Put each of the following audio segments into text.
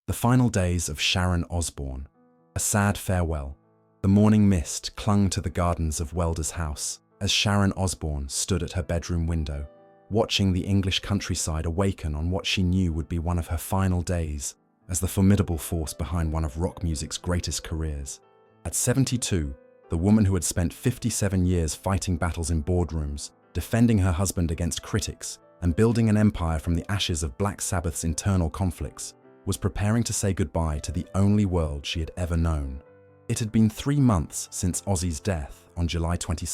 The final days of Sharon Osbourne. A sad farewell. The morning mist clung to the gardens of Welder's house as Sharon Osbourne stood at her bedroom window, watching the English countryside awaken on what she knew would be one of her final days as the formidable force behind one of rock music's greatest careers. At 72, the woman who had spent 57 years fighting battles in boardrooms, defending her husband against critics, and building an empire from the ashes of Black Sabbath's internal conflicts, was preparing to say goodbye to the only world she had ever known. It had been 3 months since Ozzy's death on July 22,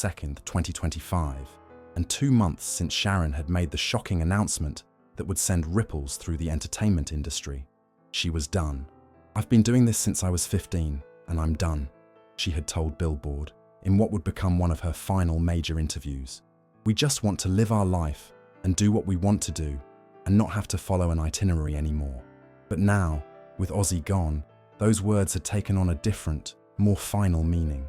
2025, and 2 months since Sharon had made the shocking announcement that would send ripples through the entertainment industry. She was done. "I've been doing this since I was 15, and I'm done," she had told Billboard in what would become one of her final major interviews. "We just want to live our life and do what we want to do and not have to follow an itinerary anymore." But now, with Ozzy gone, those words had taken on a different, more final meaning.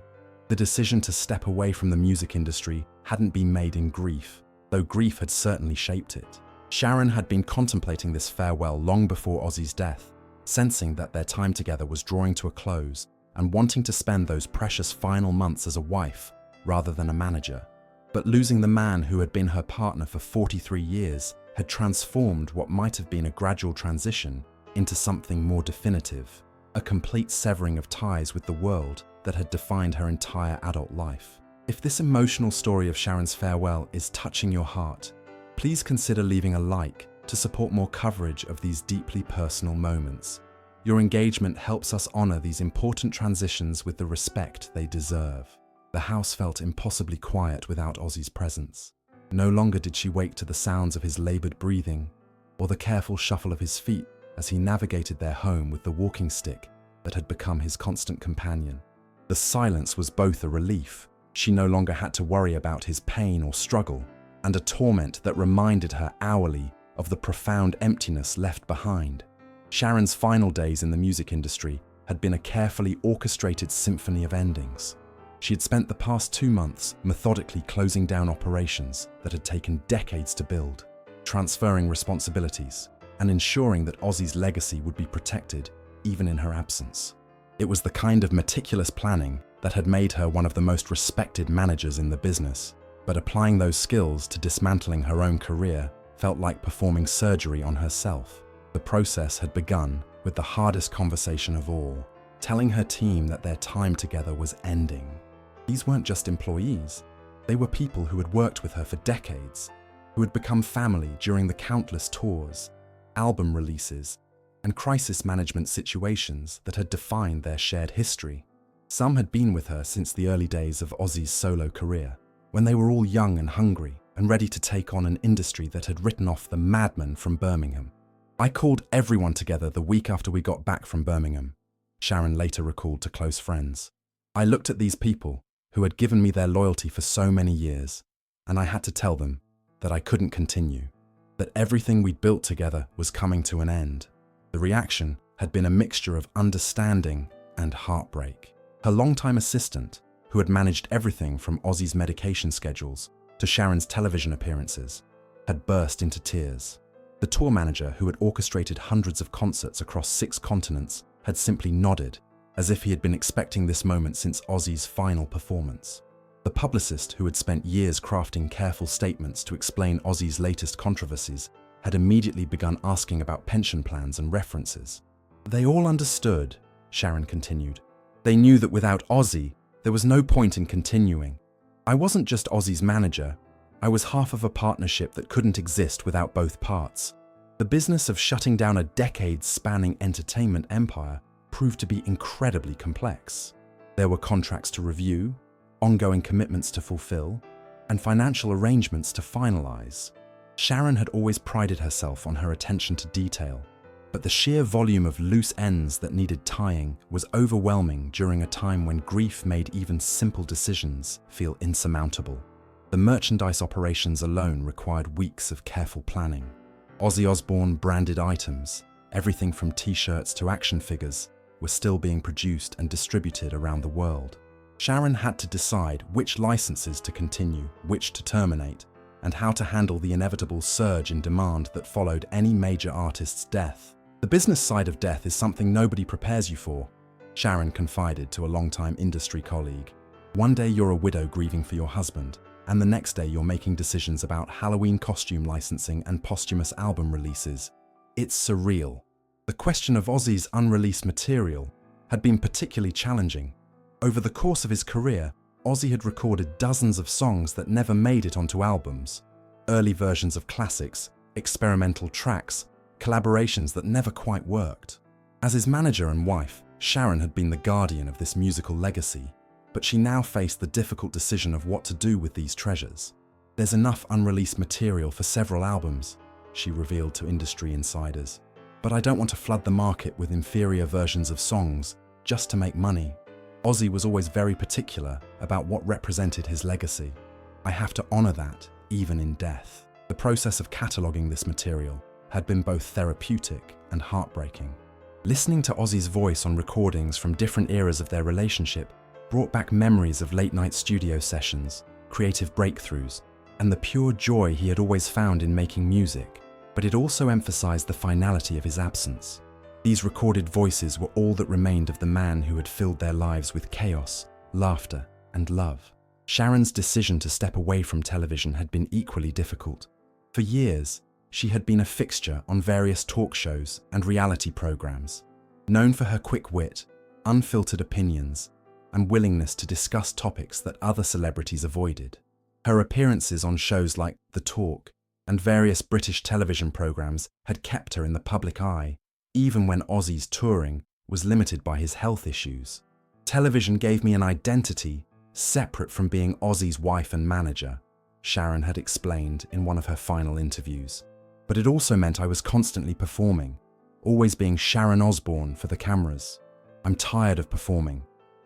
The decision to step away from the music industry hadn't been made in grief, though grief had certainly shaped it. Sharon had been contemplating this farewell long before Ozzy's death, sensing that their time together was drawing to a close and wanting to spend those precious final months as a wife rather than a manager. But losing the man who had been her partner for 43 years had transformed what might have been a gradual transition into something more definitive, a complete severing of ties with the world that had defined her entire adult life. If this emotional story of Sharon's farewell is touching your heart, please consider leaving a like to support more coverage of these deeply personal moments. Your engagement helps us honor these important transitions with the respect they deserve. The house felt impossibly quiet without Ozzy's presence. No longer did she wake to the sounds of his labored breathing or the careful shuffle of his feet as he navigated their home with the walking stick that had become his constant companion. The silence was both a relief. She no longer had to worry about his pain or struggle, and a torment that reminded her hourly of the profound emptiness left behind. Sharon's final days in the music industry had been a carefully orchestrated symphony of endings. She had spent the past 2 months methodically closing down operations that had taken decades to build, transferring responsibilities, and ensuring that Ozzy's legacy would be protected even in her absence. It was the kind of meticulous planning that had made her one of the most respected managers in the business, but applying those skills to dismantling her own career felt like performing surgery on herself. The process had begun with the hardest conversation of all, telling her team that their time together was ending. These weren't just employees, they were people who had worked with her for decades, who had become family during the countless tours, album releases, and crisis management situations that had defined their shared history. Some had been with her since the early days of Ozzy's solo career, when they were all young and hungry and ready to take on an industry that had written off the madman from Birmingham. "I called everyone together the week after we got back from Birmingham," Sharon later recalled to close friends. "I looked at these people who had given me their loyalty for so many years, and I had to tell them that I couldn't continue, that everything we'd built together was coming to an end." The reaction had been a mixture of understanding and heartbreak. Her longtime assistant, who had managed everything from Ozzy's medication schedules to Sharon's television appearances, had burst into tears. The tour manager, who had orchestrated hundreds of concerts across 6 continents, had simply nodded, as if he had been expecting this moment since Ozzy's final performance. The publicist, who had spent years crafting careful statements to explain Ozzy's latest controversies, had immediately begun asking about pension plans and references. "They all understood," Sharon continued. "They knew that without Ozzy, there was no point in continuing. I wasn't just Ozzy's manager, I was half of a partnership that couldn't exist without both parts." The business of shutting down a decades-spanning entertainment empire proved to be incredibly complex. There were contracts to review, ongoing commitments to fulfill, and financial arrangements to finalize. Sharon had always prided herself on her attention to detail, but the sheer volume of loose ends that needed tying was overwhelming during a time when grief made even simple decisions feel insurmountable. The merchandise operations alone required weeks of careful planning. Ozzy Osbourne branded items, everything from t-shirts to action figures, were still being produced and distributed around the world. Sharon had to decide which licenses to continue, which to terminate, and how to handle the inevitable surge in demand that followed any major artist's death. The The business side of death is something nobody prepares you for, Sharon confided to a longtime industry colleague. One day you're a widow grieving for your husband, and the next day you're making decisions about Halloween costume licensing and posthumous album releases. It's surreal. The question of Ozzy's unreleased material had been particularly challenging. Over the course of his career, Ozzy had recorded dozens of songs that never made it onto albums. Early versions of classics, experimental tracks, collaborations that never quite worked. As his manager and wife, Sharon had been the guardian of this musical legacy, but she now faced the difficult decision of what to do with these treasures. There's enough unreleased material for several albums, she revealed to industry insiders. But I don't want to flood the market with inferior versions of songs just to make money. Ozzy was always very particular about what represented his legacy. I have to honor that, even in death. The process of cataloging this material had been both therapeutic and heartbreaking. Listening to Ozzy's voice on recordings from different eras of their relationship brought back memories of late-night studio sessions, creative breakthroughs, and the pure joy he had always found in making music. But it also emphasized the finality of his absence. These recorded voices were all that remained of the man who had filled their lives with chaos, laughter, and love. Sharon's decision to step away from television had been equally difficult. For years, she had been a fixture on various talk shows and reality programs. Known for her quick wit, unfiltered opinions, and willingness to discuss topics that other celebrities avoided. Her appearances on shows like The Talk and various British television programs had kept her in the public eye, even when Ozzy's touring was limited by his health issues. Television gave me an identity separate from being Ozzy's wife and manager, Sharon had explained in one of her final interviews. But it also meant I was constantly performing, always being Sharon Osbourne for the cameras. I'm tired of performing.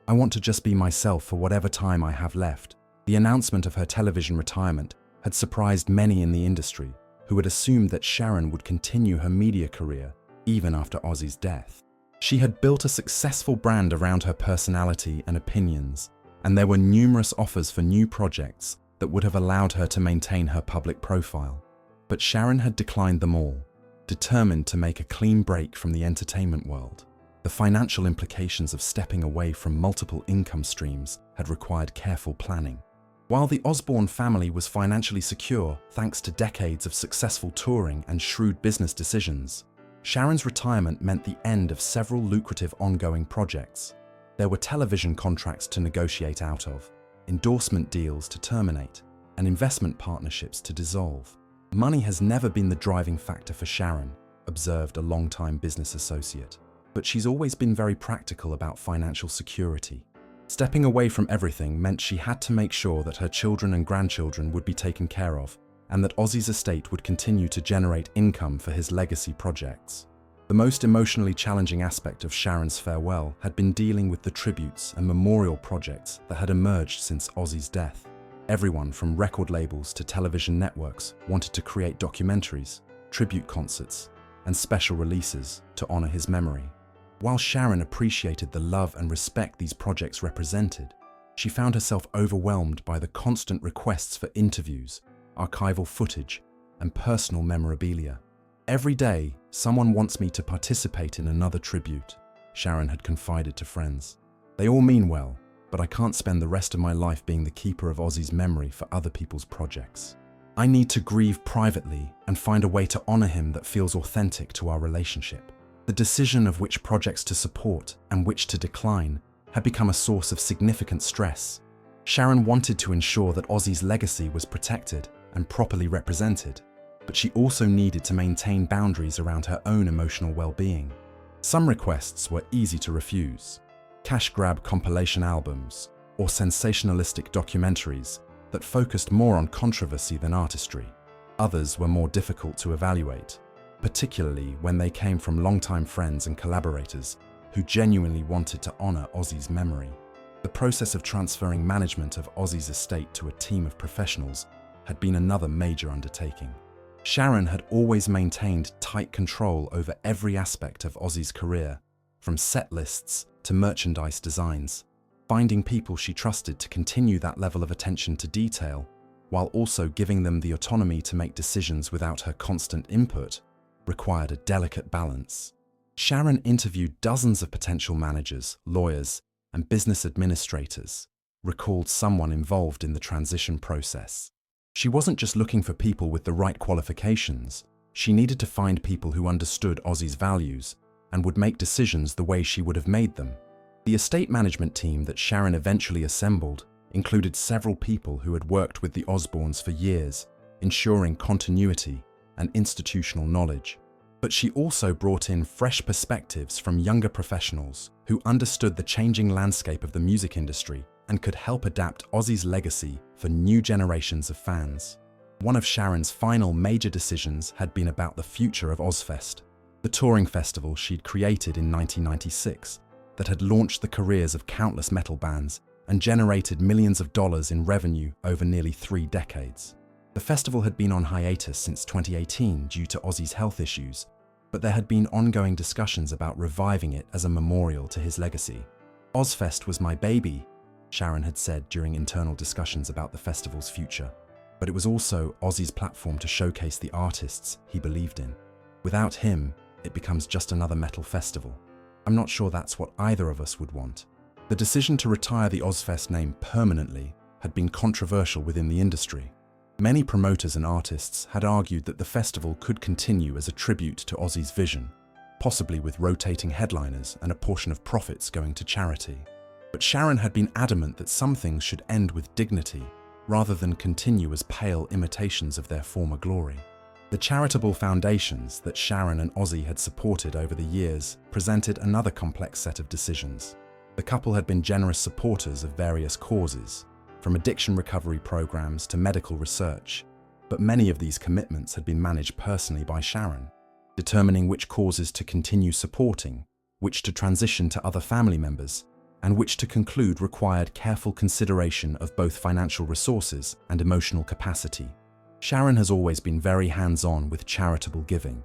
I want to just be myself for whatever time I have left. The announcement of her television retirement had surprised many in the industry, who had assumed that Sharon would continue her media career even after Ozzy's death. She had built a successful brand around her personality and opinions, and there were numerous offers for new projects that would have allowed her to maintain her public profile. But Sharon had declined them all, determined to make a clean break from the entertainment world. The financial implications of stepping away from multiple income streams had required careful planning. While the Osbourne family was financially secure thanks to decades of successful touring and shrewd business decisions, Sharon's retirement meant the end of several lucrative ongoing projects. There were television contracts to negotiate out of, endorsement deals to terminate, and investment partnerships to dissolve. Money has never been the driving factor for Sharon, observed a longtime business associate, but she's always been very practical about financial security. Stepping away from everything meant she had to make sure that her children and grandchildren would be taken care of, and that Ozzy's estate would continue to generate income for his legacy projects. The most emotionally challenging aspect of Sharon's farewell had been dealing with the tributes and memorial projects that had emerged since Ozzy's death. Everyone from record labels to television networks wanted to create documentaries, tribute concerts, and special releases to honor his memory. While Sharon appreciated the love and respect these projects represented, she found herself overwhelmed by the constant requests for interviews, archival footage, and personal memorabilia. Every day, someone wants me to participate in another tribute, Sharon had confided to friends. They all mean well, but I can't spend the rest of my life being the keeper of Ozzy's memory for other people's projects. I need to grieve privately and find a way to honor him that feels authentic to our relationship. The decision of which projects to support and which to decline had become a source of significant stress. Sharon wanted to ensure that Ozzy's legacy was protected and properly represented, but she also needed to maintain boundaries around her own emotional well-being. Some requests were easy to refuse: cash grab compilation albums or sensationalistic documentaries that focused more on controversy than artistry. Others were more difficult to evaluate, particularly when they came from longtime friends and collaborators who genuinely wanted to honor Ozzy's memory. The process of transferring management of Ozzy's estate to a team of professionals had been another major undertaking. Sharon had always maintained tight control over every aspect of Ozzy's career, from set lists to merchandise designs. Finding people she trusted to continue that level of attention to detail, while also giving them the autonomy to make decisions without her constant input, required a delicate balance. Sharon interviewed dozens of potential managers, lawyers, and business administrators, recalled someone involved in the transition process. She wasn't just looking for people with the right qualifications. She needed to find people who understood Ozzy's values and would make decisions the way she would have made them. The estate management team that Sharon eventually assembled included several people who had worked with the Osbournes for years, ensuring continuity and institutional knowledge. But she also brought in fresh perspectives from younger professionals who understood the changing landscape of the music industry and could help adapt Ozzy's legacy for new generations of fans. One of Sharon's final major decisions had been about the future of Ozzfest, the touring festival she'd created in 1996 that had launched the careers of countless metal bands and generated millions of dollars in revenue over nearly 3 decades. The festival had been on hiatus since 2018 due to Ozzy's health issues, but there had been ongoing discussions about reviving it as a memorial to his legacy. "Ozzfest was my baby," Sharon had said during internal discussions about the festival's future, but it was also Ozzy's platform to showcase the artists he believed in. Without him, it becomes just another metal festival. I'm not sure that's what either of us would want. The decision to retire the Ozzfest name permanently had been controversial within the industry. Many promoters and artists had argued that the festival could continue as a tribute to Ozzy's vision, possibly with rotating headliners and a portion of profits going to charity. But Sharon had been adamant that some things should end with dignity, rather than continue as pale imitations of their former glory. The charitable foundations that Sharon and Ozzy had supported over the years presented another complex set of decisions. The couple had been generous supporters of various causes, from addiction recovery programs to medical research, but many of these commitments had been managed personally by Sharon, determining which causes to continue supporting, which to transition to other family members, and which to conclude required careful consideration of both financial resources and emotional capacity. Sharon has always been very hands-on with charitable giving,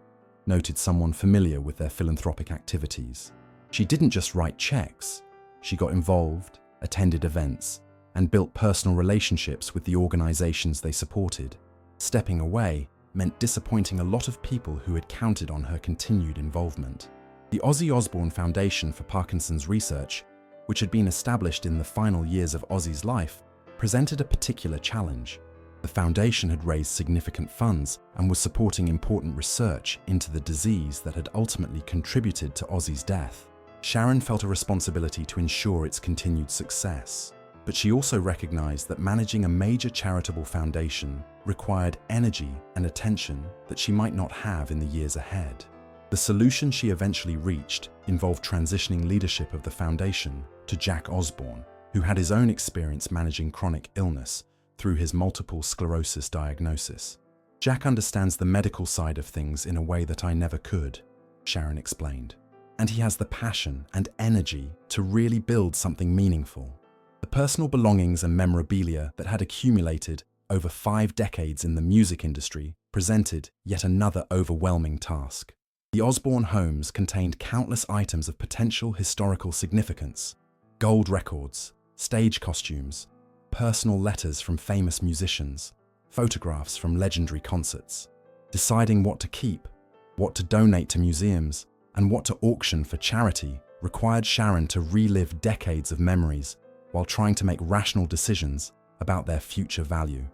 noted someone familiar with their philanthropic activities. She didn't just write checks, she got involved, attended events, and built personal relationships with the organizations they supported. Stepping away meant disappointing a lot of people who had counted on her continued involvement. The Ozzy Osbourne Foundation for Parkinson's Research, which had been established in the final years of Ozzy's life, presented a particular challenge. The foundation had raised significant funds and was supporting important research into the disease that had ultimately contributed to Ozzy's death. Sharon felt a responsibility to ensure its continued success, but she also recognized that managing a major charitable foundation required energy and attention that she might not have in the years ahead. The solution she eventually reached involved transitioning leadership of the foundation to Jack Osbourne, who had his own experience managing chronic illness through his multiple sclerosis diagnosis. "Jack understands the medical side of things in a way that I never could," Sharon explained, "and he has the passion and energy to really build something meaningful." The personal belongings and memorabilia that had accumulated over 5 decades in the music industry presented yet another overwhelming task. The Osbourne homes contained countless items of potential historical significance: gold records, stage costumes, personal letters from famous musicians, photographs from legendary concerts. Deciding what to keep, what to donate to museums, and what to auction for charity required Sharon to relive decades of memories while trying to make rational decisions about their future value.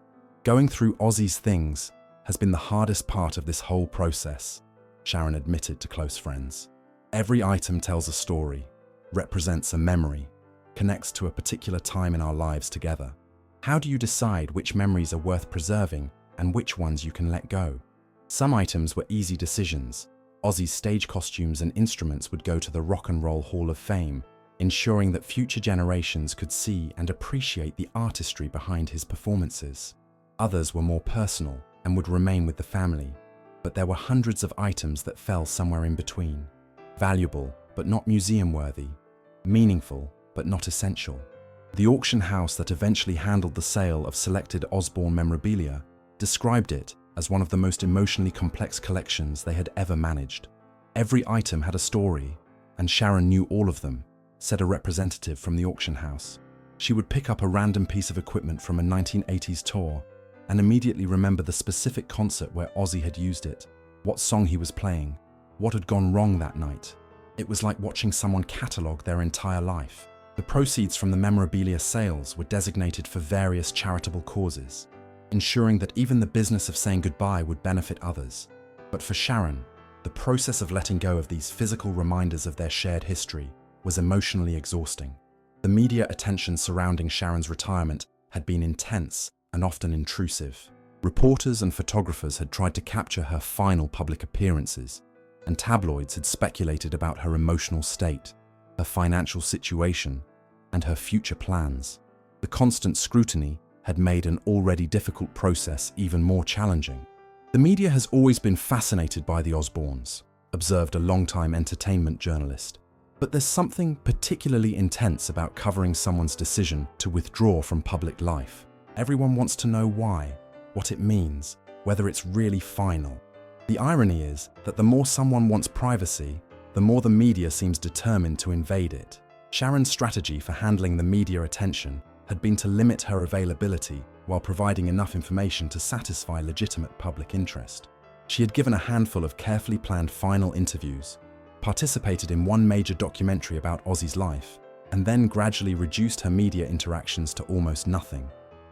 Going through Ozzy's things has been the hardest part of this whole process, Sharon admitted to close friends. Every item tells a story, represents a memory, connects to a particular time in our lives together. How do you decide which memories are worth preserving and which ones you can let go? Some items were easy decisions. Ozzy's stage costumes and instruments would go to the Rock and Roll Hall of Fame, ensuring that future generations could see and appreciate the artistry behind his performances. Others were more personal and would remain with the family, but there were hundreds of items that fell somewhere in between. Valuable, but not museum-worthy. Meaningful, but not essential. The auction house that eventually handled the sale of selected Osbourne memorabilia described it as one of the most emotionally complex collections they had ever managed. Every item had a story, and Sharon knew all of them, said a representative from the auction house. She would pick up a random piece of equipment from a 1980s tour and immediately remember the specific concert where Ozzy had used it, what song he was playing, what had gone wrong that night. It was like watching someone catalogue their entire life. The proceeds from the memorabilia sales were designated for various charitable causes, ensuring that even the business of saying goodbye would benefit others. But for Sharon, the process of letting go of these physical reminders of their shared history was emotionally exhausting. The media attention surrounding Sharon's retirement had been intense and often intrusive. Reporters and photographers had tried to capture her final public appearances, and tabloids had speculated about her emotional state, her financial situation, and her future plans. The constant scrutiny had made an already difficult process even more challenging. The media has always been fascinated by the Osbournes, observed a longtime entertainment journalist. But there's something particularly intense about covering someone's decision to withdraw from public life. Everyone wants to know why, what it means, whether it's really final. The irony is that the more someone wants privacy, the more the media seems determined to invade it. Sharon's strategy for handling the media attention had been to limit her availability while providing enough information to satisfy legitimate public interest. She had given a handful of carefully planned final interviews, participated in one major documentary about Ozzy's life, and then gradually reduced her media interactions to almost nothing.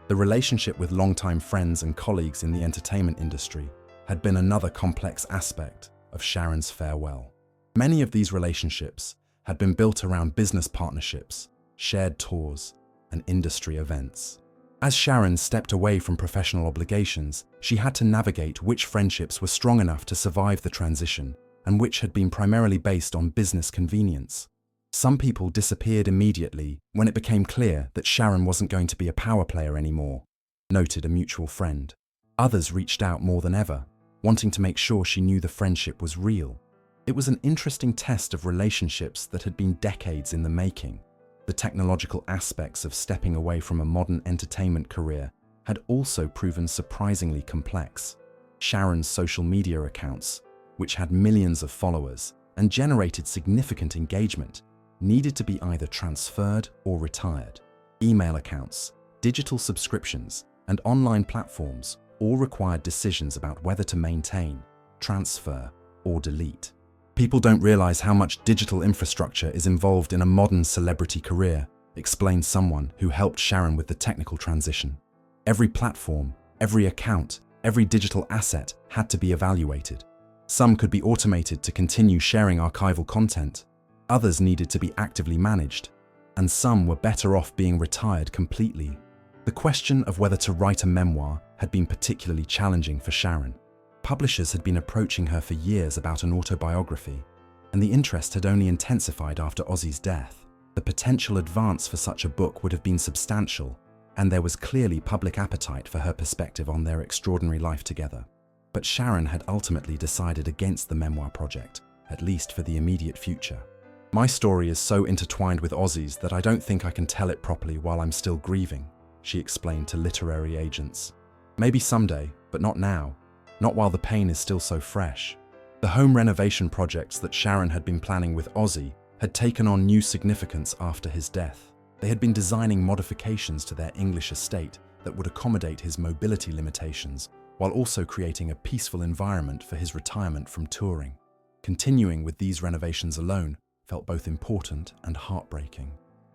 The relationship with longtime friends and colleagues in the entertainment industry had been another complex aspect of Sharon's farewell. Many of these relationships had been built around business partnerships, shared tours, and industry events. As Sharon stepped away from professional obligations, she had to navigate which friendships were strong enough to survive the transition and which had been primarily based on business convenience. Some people disappeared immediately when it became clear that Sharon wasn't going to be a power player anymore, noted a mutual friend. Others reached out more than ever, wanting to make sure she knew the friendship was real. It was an interesting test of relationships that had been decades in the making. The technological aspects of stepping away from a modern entertainment career had also proven surprisingly complex. Sharon's social media accounts, which had millions of followers and generated significant engagement, needed to be either transferred or retired. Email accounts, digital subscriptions, and online platforms all required decisions about whether to maintain, transfer, or delete. People don't realize how much digital infrastructure is involved in a modern celebrity career, explained someone who helped Sharon with the technical transition. Every platform, every account, every digital asset had to be evaluated. Some could be automated to continue sharing archival content, others needed to be actively managed, and some were better off being retired completely. The question of whether to write a memoir had been particularly challenging for Sharon. Publishers had been approaching her for years about an autobiography, and the interest had only intensified after Ozzy's death. The potential advance for such a book would have been substantial, and there was clearly public appetite for her perspective on their extraordinary life together. But Sharon had ultimately decided against the memoir project, at least for the immediate future. "My story is so intertwined with Ozzy's that I don't think I can tell it properly while I'm still grieving," she explained to literary agents. "Maybe someday, but not now. Not while the pain is still so fresh." The home renovation projects that Sharon had been planning with Ozzy had taken on new significance after his death. They had been designing modifications to their English estate that would accommodate his mobility limitations, while also creating a peaceful environment for his retirement from touring. Continuing with these renovations alone felt both important and heartbreaking.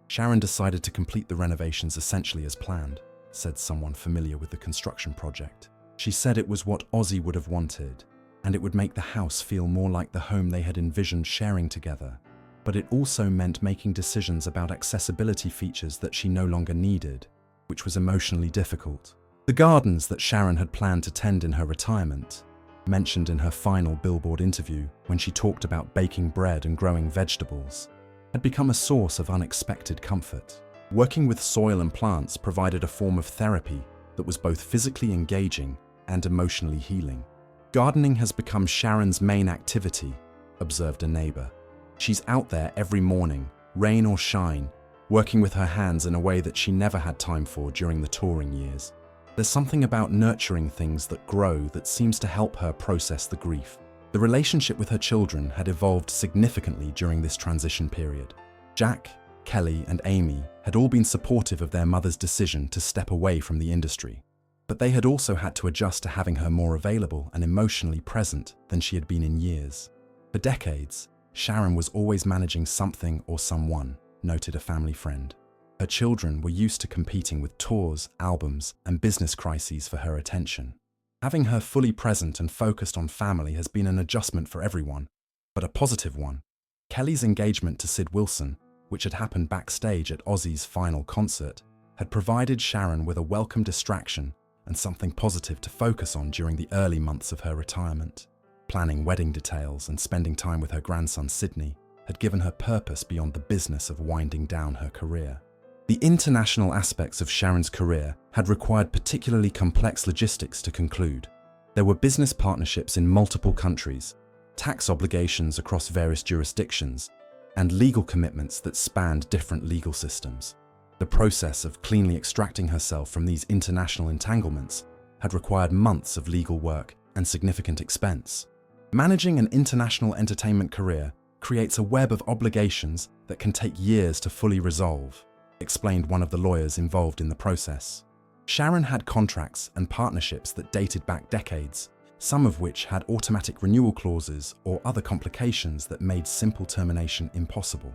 Sharon decided to complete the renovations essentially as planned, said someone familiar with the construction project. She said it was what Ozzy would have wanted, and it would make the house feel more like the home they had envisioned sharing together. But it also meant making decisions about accessibility features that she no longer needed, which was emotionally difficult. The gardens that Sharon had planned to tend in her retirement, mentioned in her final Billboard interview when she talked about baking bread and growing vegetables, had become a source of unexpected comfort. Working with soil and plants provided a form of therapy that was both physically engaging and emotionally healing. "Gardening has become Sharon's main activity," observed a neighbor. "She's out there every morning, rain or shine, working with her hands in a way that she never had time for during the touring years. There's something about nurturing things that grow that seems to help her process the grief." The relationship with her children had evolved significantly during this transition period. Jack, Kelly, and Amy had all been supportive of their mother's decision to step away from the industry. But they had also had to adjust to having her more available and emotionally present than she had been in years. For decades, Sharon was always managing something or someone, noted a family friend. Her children were used to competing with tours, albums, and business crises for her attention. Having her fully present and focused on family has been an adjustment for everyone, but a positive one. Kelly's engagement to Sid Wilson, which had happened backstage at Ozzy's final concert, had provided Sharon with a welcome distraction and something positive to focus on during the early months of her retirement. Planning wedding details and spending time with her grandson Sydney had given her purpose beyond the business of winding down her career. The international aspects of Sharon's career had required particularly complex logistics to conclude. There were business partnerships in multiple countries, tax obligations across various jurisdictions, and legal commitments that spanned different legal systems. The process of cleanly extracting herself from these international entanglements had required months of legal work and significant expense. Managing an international entertainment career creates a web of obligations that can take years to fully resolve, explained one of the lawyers involved in the process. Sharon had contracts and partnerships that dated back decades, some of which had automatic renewal clauses or other complications that made simple termination impossible.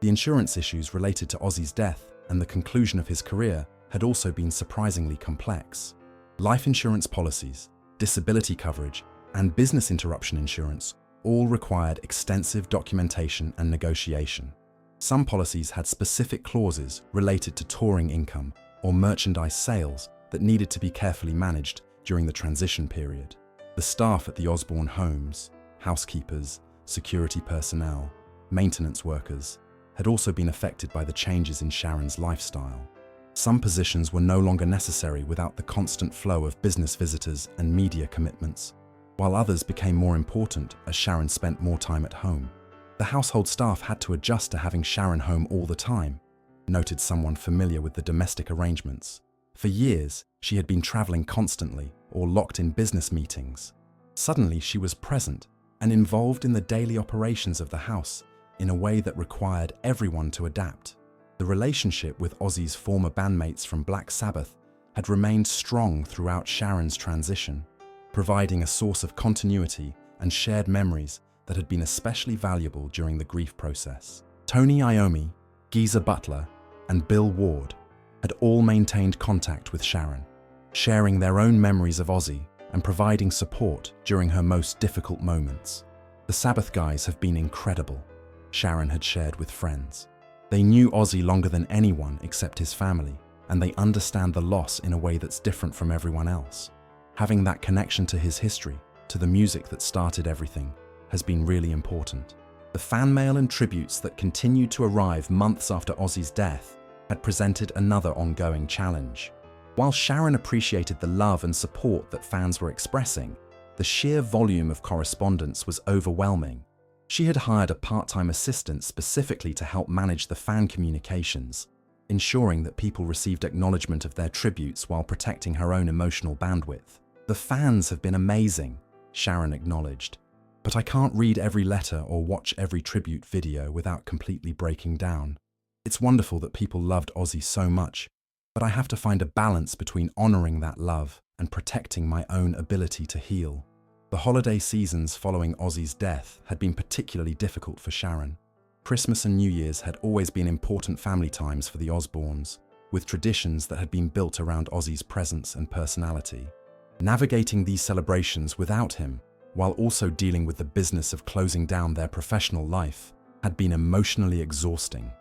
The insurance issues related to Ozzy's death and the conclusion of his career had also been surprisingly complex. Life insurance policies, disability coverage, and business interruption insurance all required extensive documentation and negotiation. Some policies had specific clauses related to touring income or merchandise sales that needed to be carefully managed during the transition period. The staff at the Osbourne homes, housekeepers, security personnel, maintenance workers, had also been affected by the changes in Sharon's lifestyle. Some positions were no longer necessary without the constant flow of business visitors and media commitments, while others became more important as Sharon spent more time at home. The household staff had to adjust to having Sharon home all the time, noted someone familiar with the domestic arrangements. For years, she had been traveling constantly or locked in business meetings. Suddenly, she was present and involved in the daily operations of the house in a way that required everyone to adapt. The relationship with Ozzy's former bandmates from Black Sabbath had remained strong throughout Sharon's transition, providing a source of continuity and shared memories that had been especially valuable during the grief process. Tony Iommi, Geezer Butler, and Bill Ward had all maintained contact with Sharon, sharing their own memories of Ozzy and providing support during her most difficult moments. The Sabbath guys have been incredible, Sharon had shared with friends. They knew Ozzy longer than anyone except his family, and they understand the loss in a way that's different from everyone else. Having that connection to his history, to the music that started everything, has been really important. The fan mail and tributes that continued to arrive months after Ozzy's death had presented another ongoing challenge. While Sharon appreciated the love and support that fans were expressing, the sheer volume of correspondence was overwhelming. She had hired a part-time assistant specifically to help manage the fan communications, ensuring that people received acknowledgement of their tributes while protecting her own emotional bandwidth. "The fans have been amazing," Sharon acknowledged, "but I can't read every letter or watch every tribute video without completely breaking down. It's wonderful that people loved Ozzy so much, but I have to find a balance between honoring that love and protecting my own ability to heal." The holiday seasons following Ozzy's death had been particularly difficult for Sharon. Christmas and New Year's had always been important family times for the Osbournes, with traditions that had been built around Ozzy's presence and personality. Navigating these celebrations without him, while also dealing with the business of closing down their professional life, had been emotionally exhausting.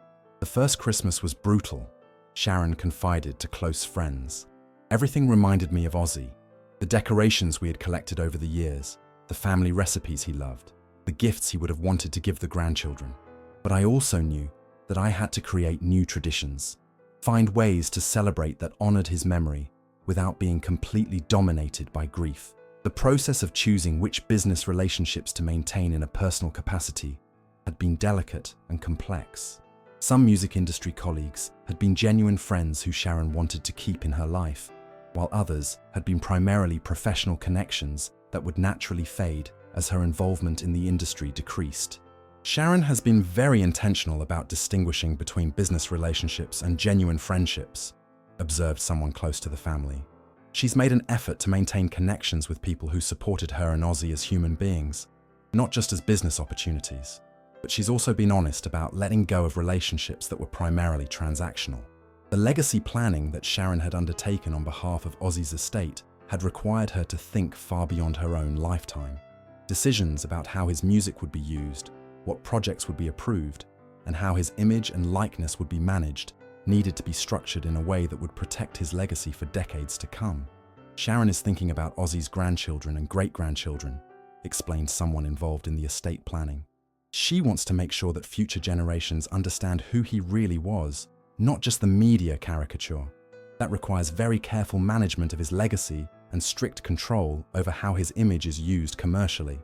The first Christmas was brutal, Sharon confided to close friends. "Everything reminded me of Ozzy. The decorations we had collected over the years, the family recipes he loved, the gifts he would have wanted to give the grandchildren. But I also knew that I had to create new traditions, find ways to celebrate that honored his memory without being completely dominated by grief." The process of choosing which business relationships to maintain in a personal capacity had been delicate and complex. Some music industry colleagues had been genuine friends who Sharon wanted to keep in her life, while others had been primarily professional connections that would naturally fade as her involvement in the industry decreased. Sharon has been very intentional about distinguishing between business relationships and genuine friendships, observed someone close to the family. She's made an effort to maintain connections with people who supported her and Ozzy as human beings, not just as business opportunities. but she's also been honest about letting go of relationships that were primarily transactional. The legacy planning that Sharon had undertaken on behalf of Ozzy's estate had required her to think far beyond her own lifetime. Decisions about how his music would be used, what projects would be approved, and how his image and likeness would be managed needed to be structured in a way that would protect his legacy for decades to come. Sharon is thinking about Ozzy's grandchildren and great-grandchildren, explained someone involved in the estate planning. She wants to make sure that future generations understand who he really was, not just the media caricature. That requires very careful management of his legacy and strict control over how his image is used commercially.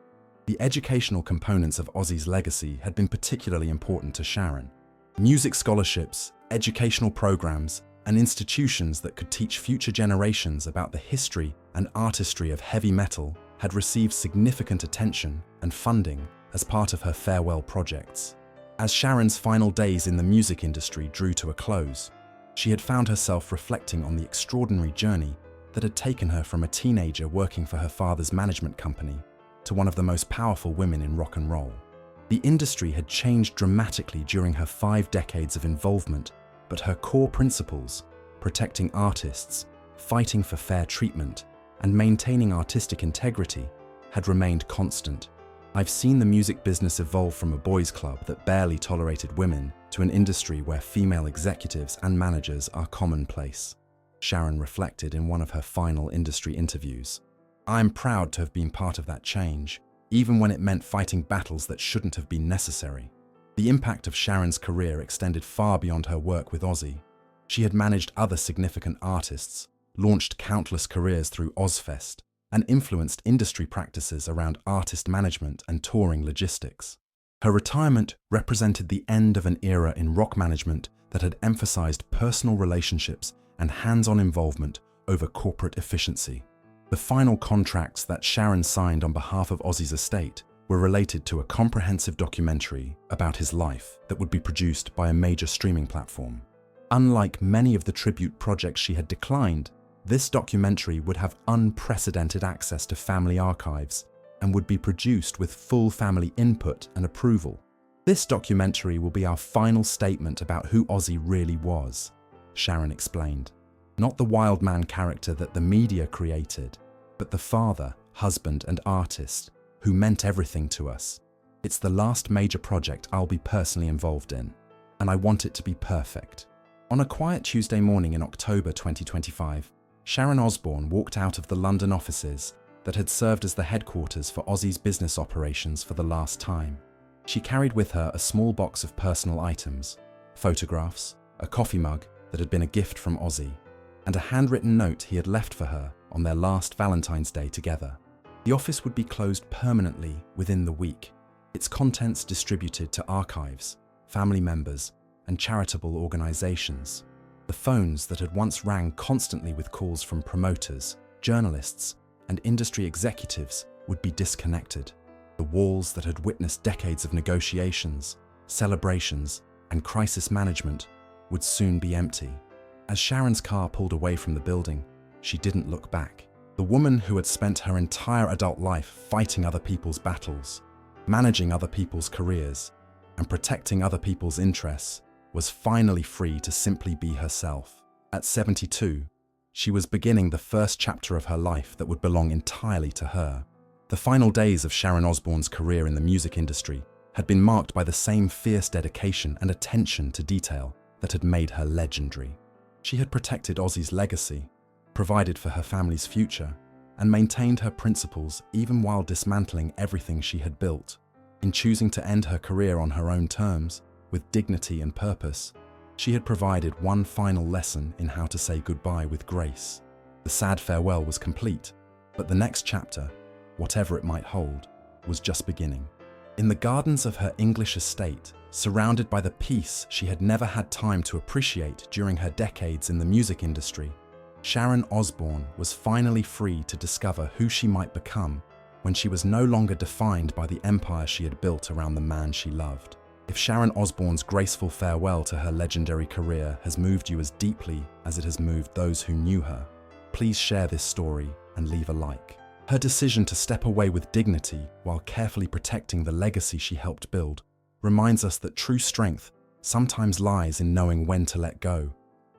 The educational components of Ozzy's legacy had been particularly important to Sharon. Music scholarships, educational programs, and institutions that could teach future generations about the history and artistry of heavy metal had received significant attention and funding as part of her farewell projects. As Sharon's final days in the music industry drew to a close, she had found herself reflecting on the extraordinary journey that had taken her from a teenager working for her father's management company to one of the most powerful women in rock and roll. The industry had changed dramatically during her 5 decades of involvement, but her core principles, protecting artists, fighting for fair treatment, and maintaining artistic integrity, had remained constant. I've seen the music business evolve from a boys' club that barely tolerated women to an industry where female executives and managers are commonplace, Sharon reflected in one of her final industry interviews. I'm proud to have been part of that change, even when it meant fighting battles that shouldn't have been necessary. The impact of Sharon's career extended far beyond her work with Ozzy. She had managed other significant artists, launched countless careers through Ozzfest, and influenced industry practices around artist management and touring logistics. Her retirement represented the end of an era in rock management that had emphasized personal relationships and hands-on involvement over corporate efficiency. The final contracts that Sharon signed on behalf of Ozzy's estate were related to a comprehensive documentary about his life that would be produced by a major streaming platform. Unlike many of the tribute projects she had declined, this documentary would have unprecedented access to family archives and would be produced with full family input and approval. This documentary will be our final statement about who Ozzy really was, Sharon explained. Not the wild man character that the media created, but the father, husband, and artist who meant everything to us. It's the last major project I'll be personally involved in, and I want it to be perfect. On a quiet Tuesday morning in October 2025, Sharon Osbourne walked out of the London offices that had served as the headquarters for Ozzy's business operations for the last time. She carried with her a small box of personal items, photographs, a coffee mug that had been a gift from Ozzy, and a handwritten note he had left for her on their last Valentine's Day together. The office would be closed permanently within the week, its contents distributed to archives, family members, and charitable organizations. The phones that had once rang constantly with calls from promoters, journalists, and industry executives would be disconnected. The walls that had witnessed decades of negotiations, celebrations, and crisis management would soon be empty. As Sharon's car pulled away from the building, she didn't look back. The woman who had spent her entire adult life fighting other people's battles, managing other people's careers, and protecting other people's interests was finally free to simply be herself. At 72, she was beginning the first chapter of her life that would belong entirely to her. The final days of Sharon Osbourne's career in the music industry had been marked by the same fierce dedication and attention to detail that had made her legendary. She had protected Ozzy's legacy, provided for her family's future, and maintained her principles even while dismantling everything she had built. In choosing to end her career on her own terms, with dignity and purpose, she had provided one final lesson in how to say goodbye with grace. The sad farewell was complete, but the next chapter, whatever it might hold, was just beginning. In the gardens of her English estate, surrounded by the peace she had never had time to appreciate during her decades in the music industry, Sharon Osbourne was finally free to discover who she might become when she was no longer defined by the empire she had built around the man she loved. If Sharon Osbourne's graceful farewell to her legendary career has moved you as deeply as it has moved those who knew her, please share this story and leave a like. Her decision to step away with dignity while carefully protecting the legacy she helped build reminds us that true strength sometimes lies in knowing when to let go,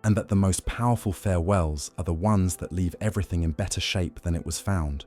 and that the most powerful farewells are the ones that leave everything in better shape than it was found.